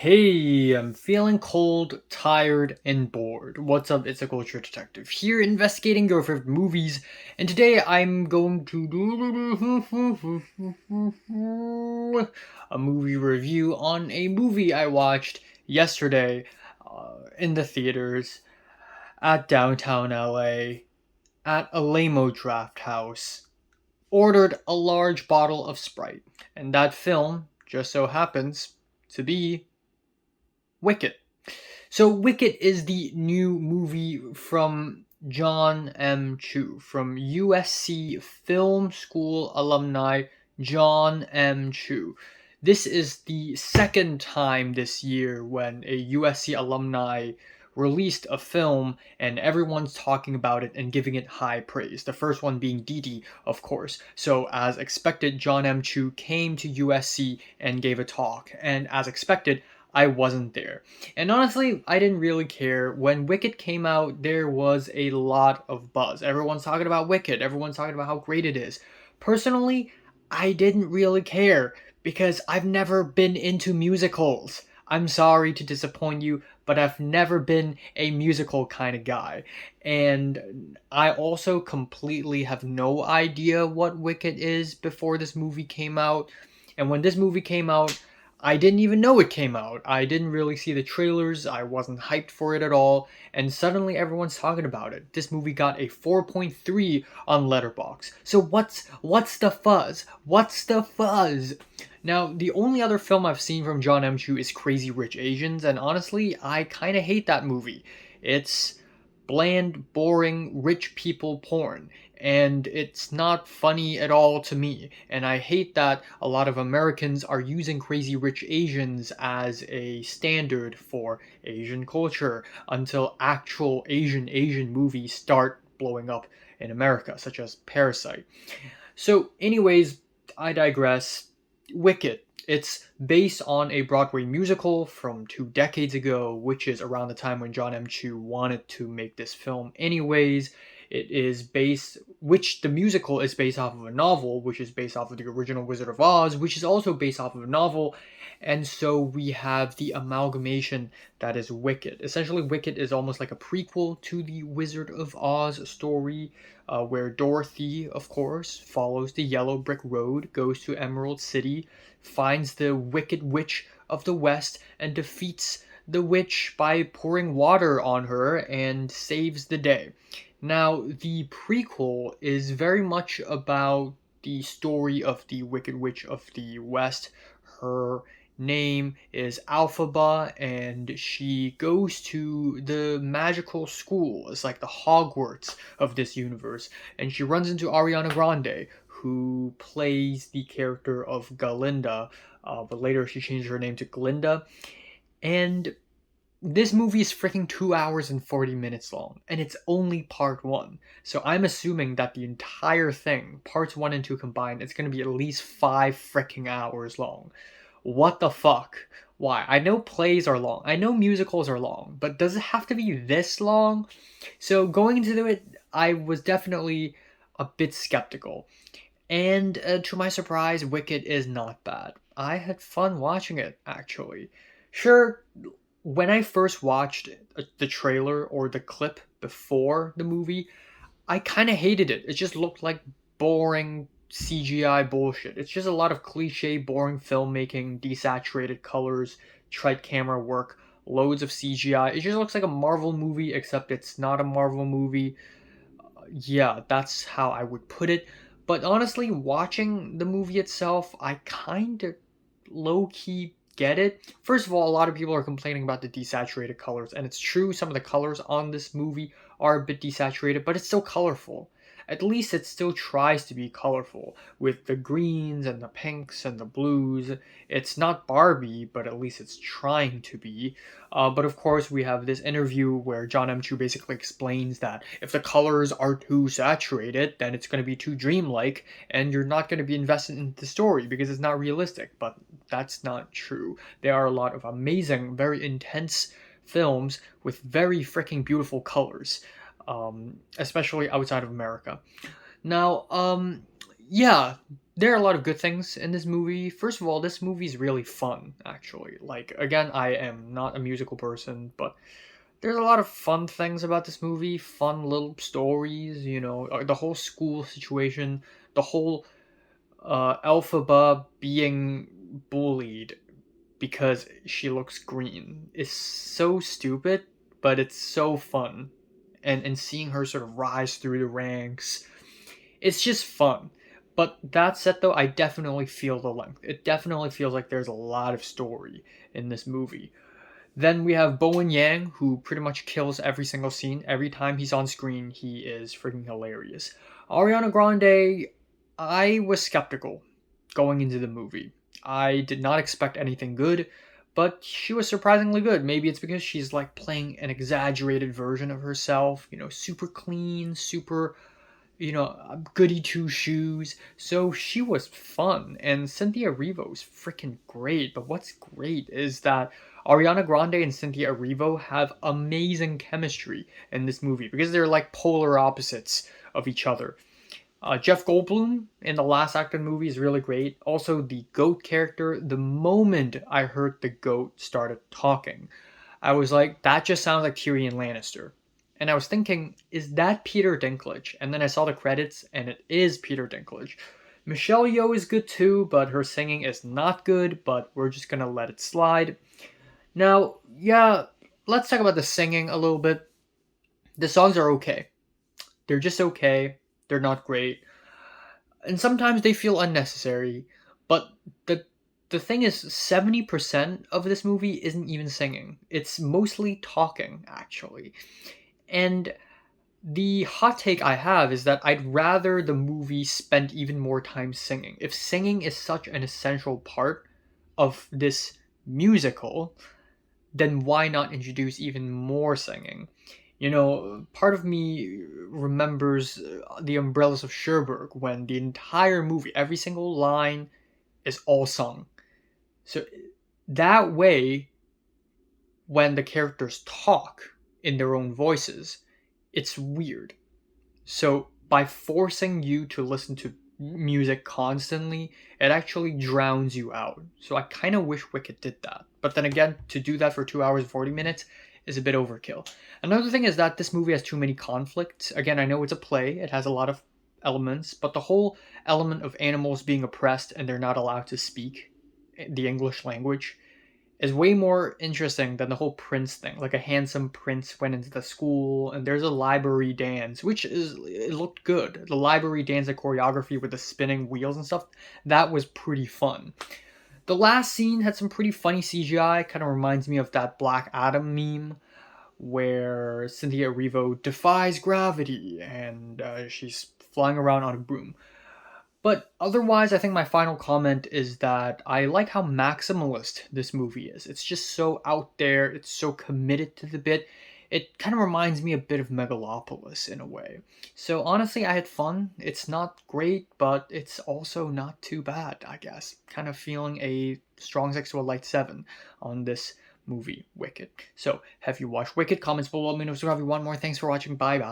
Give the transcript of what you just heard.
Hey, I'm feeling cold, tired, and bored. What's up? It's a culture detective here investigating your favorite movies, and today I'm going to do a movie review on a movie I watched yesterday in the theaters at downtown LA at a Lamo Draft House. Ordered a large bottle of Sprite, and that film just so happens to be Wicked. So Wicked is the new movie from John M. Chu from USC Film School alumni John M. Chu. This is the second time this year when a USC alumni released a film and everyone's talking about it and giving it high praise. The first one being Didi, of course. So as expected, John M. Chu came to USC and gave a talk, and as expected, I wasn't there. And honestly, I didn't really care. When Wicked came out, there was a lot of buzz. Everyone's talking about Wicked, everyone's talking about how great it is. Personally, I didn't really care because I've never been into musicals. I'm sorry to disappoint you, but I've never been a musical kind of guy. And I also completely have no idea what Wicked is before this movie came out. And when this movie came out, I didn't even know it came out. I didn't really see the trailers. I wasn't hyped for it at all. And suddenly everyone's talking about it. This movie got a 4.3 on Letterboxd. So what's the fuzz? What's the fuzz? Now, the only other film I've seen from John M. Chu is Crazy Rich Asians, and honestly, I kind of hate that movie. It's bland, boring, rich people porn. And it's not funny at all to me. And I hate that a lot of Americans are using Crazy Rich Asians as a standard for Asian culture until actual Asian movies start blowing up in America, such as Parasite. So, anyways, I digress. Wicked. It's based on a Broadway musical from 2 decades ago, which is around the time when John M. Chu wanted to make this film, anyways. The musical is based off of a novel, which is based off of the original Wizard of Oz, which is also based off of a novel. And so we have the amalgamation that is Wicked. Essentially, Wicked is almost like a prequel to the Wizard of Oz story, where Dorothy, of course, follows the yellow brick road, goes to Emerald City, finds the Wicked Witch of the West, and defeats the witch by pouring water on her and saves the day. Now, the prequel is very much about the story of the Wicked Witch of the West. Her name is Alphaba, and she goes to the magical school. It's like the Hogwarts of this universe. And she runs into Ariana Grande, who plays the character of Galinda, but later she changed her name to Glinda. And this movie is freaking 2 hours and 40 minutes long, and it's only part one. So I'm assuming that the entire thing, parts one and two combined, it's gonna be at least 5 freaking hours long. What the fuck? Why? I know plays are long, I know musicals are long, but does it have to be this long? So going into it, I was definitely a bit skeptical. And to my surprise, Wicked is not bad. I had fun watching it, actually. Sure, when I first watched the trailer or the clip before the movie, I kind of hated it. It just looked like boring CGI bullshit. It's just a lot of cliche, boring filmmaking, desaturated colors, trite camera work, loads of CGI. It just looks like a Marvel movie, except it's not a Marvel movie. Yeah, that's how I would put it. But honestly, watching the movie itself, I kind of low key get it. First of all, a lot of people are complaining about the desaturated colors, and it's true, some of the colors on this movie are a bit desaturated, but it's still colorful. At least it still tries to be colorful with the greens and the pinks and the blues. It's not Barbie, but at least it's trying to be. But of course, we have this interview where John M. Chu basically explains that if the colors are too saturated, then it's going to be too dreamlike, and you're not going to be invested in the story because it's not realistic. But that's not true. There are a lot of amazing, very intense films with very freaking beautiful colors, especially outside of America. Now, yeah, there are a lot of good things in this movie. First of all, this movie is really fun, actually. Like, again, I am not a musical person, but there's a lot of fun things about this movie, fun little stories, the whole school situation, the whole Elphaba being bullied because she looks green is so stupid, but it's so fun. And seeing her sort of rise through the ranks, it's just fun. But that said, though, I definitely feel the length. It definitely feels like there's a lot of story in this movie. Then we have Bowen Yang, who pretty much kills every single scene. Every time he's on screen, he is freaking hilarious. Ariana Grande, I was skeptical going into the movie. I did not expect anything good, but she was surprisingly good. Maybe it's because she's like playing an exaggerated version of herself, super clean, super, goody two shoes. So she was fun, and Cynthia Erivo's freaking great. But what's great is that Ariana Grande and Cynthia Erivo have amazing chemistry in this movie because they're like polar opposites of each other. Jeff Goldblum in the last act of the movie is really great. Also, the goat character, the moment I heard the goat started talking, I was like, that just sounds like Tyrion Lannister. And I was thinking, is that Peter Dinklage? And then I saw the credits, and it is Peter Dinklage. Michelle Yeoh is good too, but her singing is not good, but we're just gonna let it slide. Now, yeah, let's talk about the singing a little bit. The songs are okay. They're just okay. They're not great. And sometimes they feel unnecessary. But the thing is, 70% of this movie isn't even singing. It's mostly talking, actually. And the hot take I have is that I'd rather the movie spend even more time singing. If singing is such an essential part of this musical, then why not introduce even more singing? Part of me remembers The Umbrellas of Cherbourg when the entire movie, every single line is all sung. So that way, when the characters talk in their own voices, it's weird. So by forcing you to listen to music constantly, it actually drowns you out. So I kind of wish Wicked did that. But then again, to do that for 2 hours and 40 minutes is a bit overkill. Another thing is that this movie has too many conflicts. Again, I know it's a play, it has a lot of elements, but the whole element of animals being oppressed and they're not allowed to speak the English language is way more interesting than the whole prince thing. Like a handsome prince went into the school, and there's a library dance, which it looked good. The library dance, the choreography with the spinning wheels and stuff, that was pretty fun. The last scene had some pretty funny CGI. Kind of reminds me of that Black Adam meme where Cynthia Erivo defies gravity and she's flying around on a broom. But otherwise, I think my final comment is that I like how maximalist this movie is. It's just so out there, it's so committed to the bit. It kind of reminds me a bit of Megalopolis in a way. So honestly, I had fun. It's not great, but it's also not too bad, I guess. Kind of feeling a strong 6 to a light 7 on this movie, Wicked. So, have you watched Wicked? Comments below. Let me know if you want more. Thanks for watching. Bye bye.